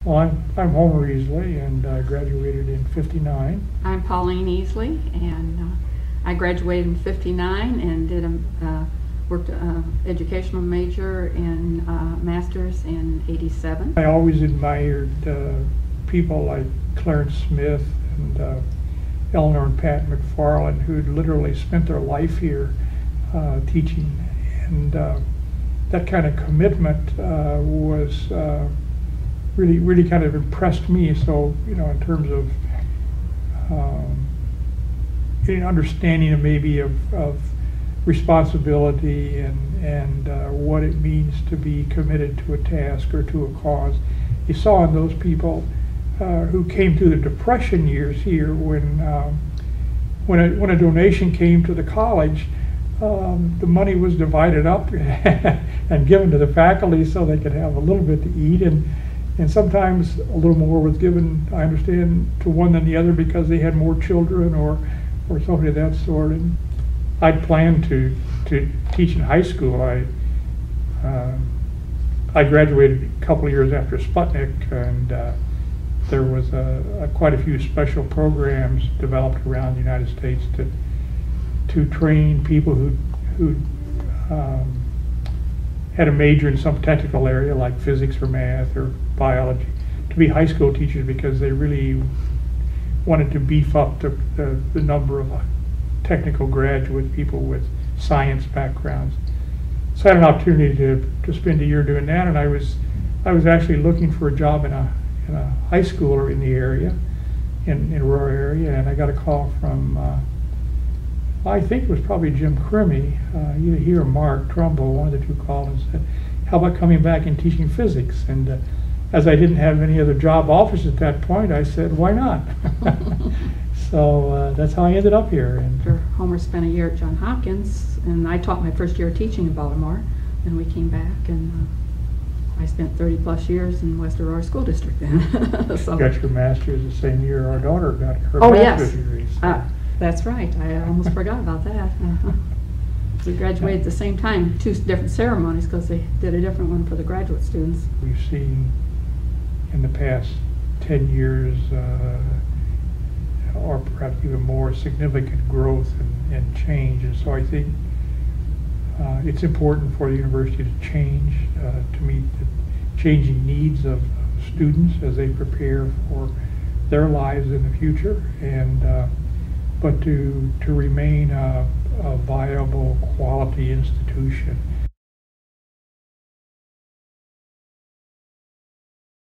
Well, I'm Homer Easley, and I graduated in '59. I'm Pauline Easley, and I graduated in '59 and did worked educational major in master's in '87. I always admired people like Clarence Smith and Eleanor and Pat McFarland, who'd literally spent their life here teaching, and that kind of commitment was really kind of impressed me. So, in terms of getting an understanding of maybe of responsibility and what it means to be committed to a task or to a cause. You saw in those people who came through the Depression years here when a donation came to the college, the money was divided up and given to the faculty so they could have a little bit to eat, and sometimes a little more was given, I understand, to one than the other because they had more children or something of that sort. And I'd planned to teach in high school. I graduated a couple of years after Sputnik, and there was quite a few special programs developed around the United States to train people who had a major in some technical area like physics or math or biology to be high school teachers, because they really wanted to beef up the number of technical graduate people with science backgrounds. So I had an opportunity to spend a year doing that, and I was actually looking for a job in a high schooler in the area, in Aurora area, and I got a call from I think it was probably Jim Crimmy, either he or Mark Trumbull, one of the two called and said, how about coming back and teaching physics? And as I didn't have any other job offers at that point, I said, why not? So that's how I ended up here. And after Homer spent a year at Johns Hopkins, and I taught my first year teaching in Baltimore, and we came back, and I spent 30 plus years in West Aurora School District then. So, got your master's the same year our daughter got her yes. master's degree. So. That's right. I almost forgot about that. We graduated at the same time, two different ceremonies, because they did a different one for the graduate students. We've seen in the past 10 years, or perhaps even more, significant growth and change. And so I think it's important for the university to change, to meet the changing needs of students as they prepare for their lives in the future, and but to remain a viable, quality institution